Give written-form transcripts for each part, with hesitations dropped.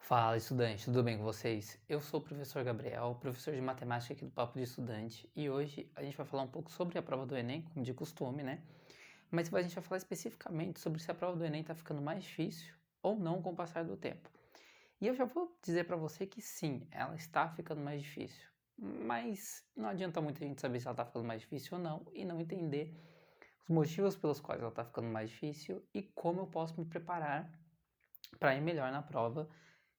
Fala, estudante, tudo bem com vocês? Eu sou o professor Gabriel, professor de matemática aqui do Papo de Estudante, e hoje a gente vai falar um pouco sobre a prova do Enem, como de costume, né? Mas a gente vai falar especificamente sobre se a prova do Enem está ficando mais difícil ou não com o passar do tempo. E eu já vou dizer para você que sim, ela está ficando mais difícil, mas não adianta muito a gente saber se ela está ficando mais difícil ou não e não entender os motivos pelos quais ela está ficando mais difícil e como eu posso me preparar para ir melhor na prova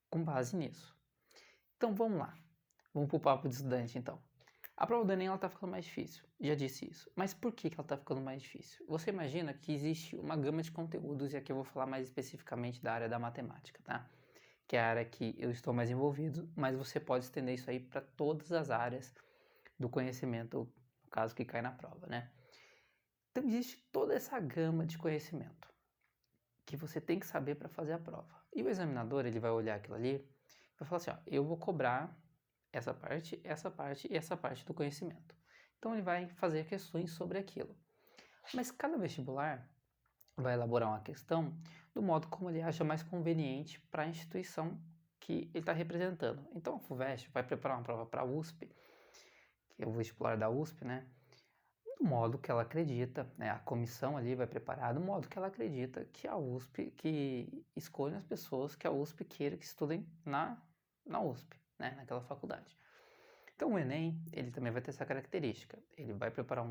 com base nisso. Então vamos lá, vamos pro papo de estudante então. A prova do Enem ela tá ficando mais difícil, já disse isso. Mas por que ela tá ficando mais difícil? Você imagina que existe uma gama de conteúdos, e aqui eu vou falar mais especificamente da área da matemática, tá? Que é a área que eu estou mais envolvido, mas você pode estender isso aí para todas as áreas do conhecimento, no caso que cai na prova, né? Então existe toda essa gama de conhecimento que você tem que saber para fazer a prova. E o examinador, ele vai olhar aquilo ali e vai falar assim, ó, eu vou cobrar essa parte e essa parte do conhecimento. Então ele vai fazer questões sobre aquilo. Mas cada vestibular vai elaborar uma questão do modo como ele acha mais conveniente para a instituição que ele está representando. Então a FUVEST vai preparar uma prova para a USP, que é o vestibular da USP, né? Do modo que ela acredita, né? A comissão ali vai preparar do modo que ela acredita que a USP, que escolha as pessoas que a USP queira que estudem na USP, né? Naquela faculdade. Então o Enem, ele também vai ter essa característica. Ele vai preparar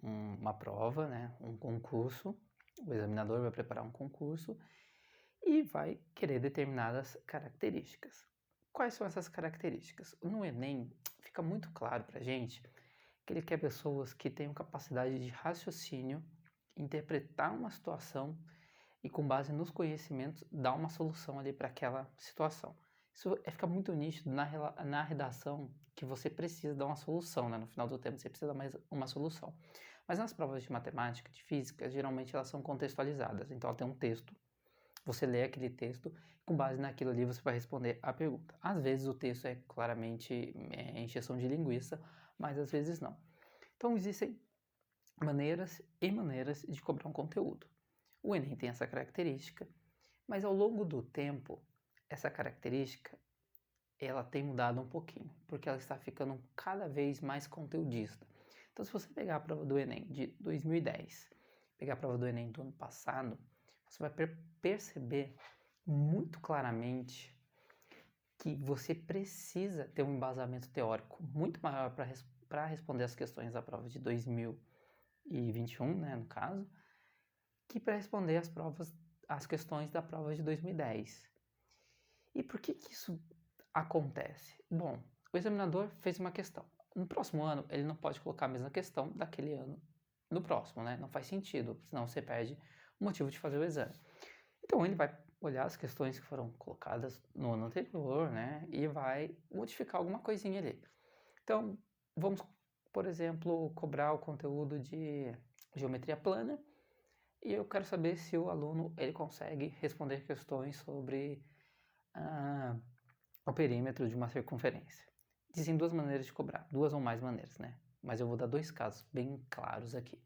uma prova, né, um concurso, o examinador vai preparar um concurso e vai querer determinadas características. Quais são essas características? No Enem, fica muito claro para a gente que ele quer pessoas que tenham capacidade de raciocínio, interpretar uma situação e, com base nos conhecimentos, dar uma solução ali para aquela situação. Isso fica muito nítido na redação, que você precisa dar uma solução, né? No final do tempo você precisa dar mais uma solução. Mas nas provas de matemática, de física, geralmente elas são contextualizadas. Então ela tem um texto, você lê aquele texto, e com base naquilo ali você vai responder a pergunta. Às vezes o texto é claramente encheção de linguiça, mas às vezes não. Então existem maneiras e maneiras de cobrar um conteúdo. O Enem tem essa característica, mas ao longo do tempo, essa característica ela tem mudado um pouquinho, porque ela está ficando cada vez mais conteudista. Então, se você pegar a prova do Enem de 2010, pegar a prova do Enem do ano passado, você vai perceber muito claramente que você precisa ter um embasamento teórico muito maior para responder as questões da prova de 2021, né, no caso, que para responder as questões da prova de 2010. E por que isso acontece? Bom, o examinador fez uma questão. No próximo ano, ele não pode colocar a mesma questão daquele ano no próximo, né? Não faz sentido, senão você perde o motivo de fazer o exame. Então, ele vai olhar as questões que foram colocadas no ano anterior, né? E vai modificar alguma coisinha ali. Então, vamos, por exemplo, cobrar o conteúdo de geometria plana e eu quero saber se o aluno ele consegue responder questões sobre o perímetro de uma circunferência. Dizem duas maneiras de cobrar, duas ou mais maneiras, né? Mas eu vou dar dois casos bem claros aqui.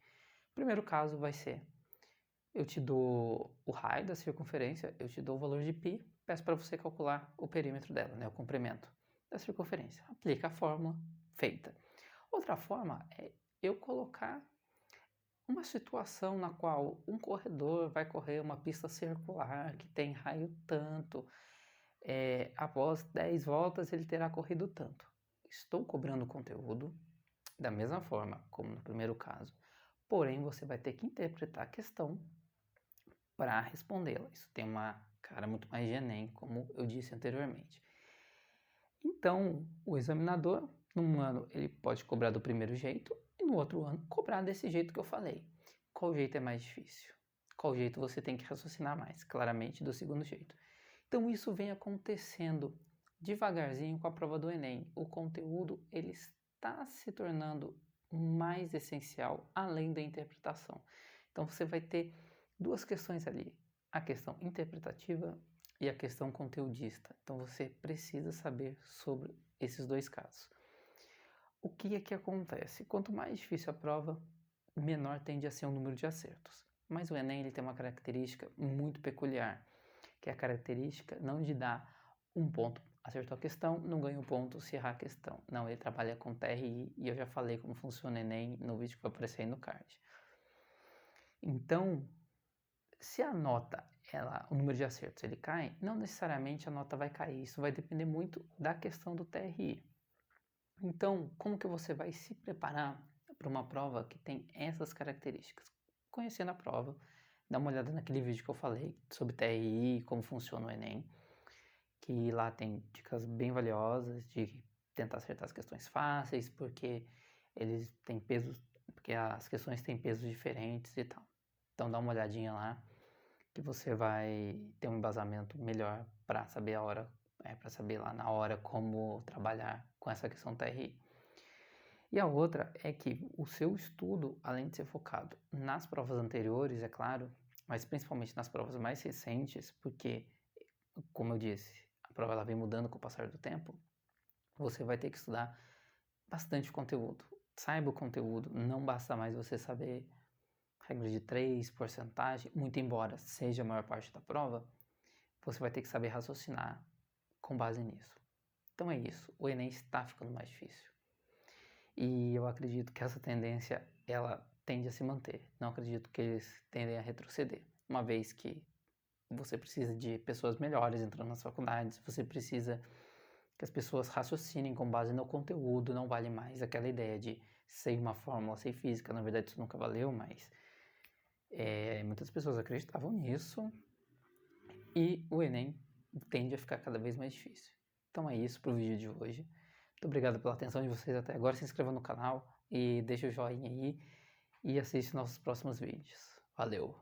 O primeiro caso vai ser, eu te dou o raio da circunferência, eu te dou o valor de π, peço para você calcular o perímetro dela, né? O comprimento da circunferência. Aplica a fórmula, feita. Outra forma é eu colocar uma situação na qual um corredor vai correr uma pista circular que tem raio tanto, após 10 voltas ele terá corrido tanto. Estou cobrando conteúdo da mesma forma como no primeiro caso, porém você vai ter que interpretar a questão para respondê-la. Isso tem uma cara muito mais de Enem, como eu disse anteriormente. Então, o examinador, num ano, ele pode cobrar do primeiro jeito e no outro ano cobrar desse jeito que eu falei. Qual jeito é mais difícil? Qual jeito você tem que raciocinar mais? Claramente do segundo jeito. Então isso vem acontecendo devagarzinho com a prova do Enem. O conteúdo ele está se tornando mais essencial além da interpretação. Então você vai ter duas questões ali, a questão interpretativa e a questão conteudista. Então você precisa saber sobre esses dois casos. O que é que acontece? Quanto mais difícil a prova, menor tende a ser o número de acertos. Mas o Enem ele tem uma característica muito peculiar, que é a característica não de dar um ponto, acertou a questão, não ganha um ponto se errar a questão. Não, ele trabalha com TRI e eu já falei como funciona o Enem no vídeo que vai aparecer aí no card. Então, se a nota, o número de acertos ele cai, não necessariamente a nota vai cair. Isso vai depender muito da questão do TRI. Então, como que você vai se preparar para uma prova que tem essas características? Conhecendo a prova, dá uma olhada naquele vídeo que eu falei sobre TRI, como funciona o Enem, que lá tem dicas bem valiosas de tentar acertar as questões fáceis, porque eles têm pesos, porque as questões têm pesos diferentes e tal. Então dá uma olhadinha lá, que você vai ter um embasamento melhor para saber para saber lá na hora como trabalhar com essa questão TRI. E a outra é que o seu estudo, além de ser focado nas provas anteriores, é claro, mas principalmente nas provas mais recentes, porque, como eu disse, a prova ela vem mudando com o passar do tempo, você vai ter que estudar bastante conteúdo. Saiba o conteúdo, não basta mais você saber regra de 3, porcentagem, muito embora seja a maior parte da prova, você vai ter que saber raciocinar com base nisso. Então é isso, o Enem está ficando mais difícil. E eu acredito que essa tendência, ela tende a se manter. Não acredito que eles tendem a retroceder. Uma vez que você precisa de pessoas melhores entrando nas faculdades, você precisa que as pessoas raciocinem com base no conteúdo, não vale mais aquela ideia de sei uma fórmula, sei física, na verdade isso nunca valeu, mas muitas pessoas acreditavam nisso e o Enem tende a ficar cada vez mais difícil. Então é isso para o vídeo de hoje. Muito obrigado pela atenção de vocês até agora. Se inscreva no canal e deixa o joinha aí e assiste nossos próximos vídeos. Valeu!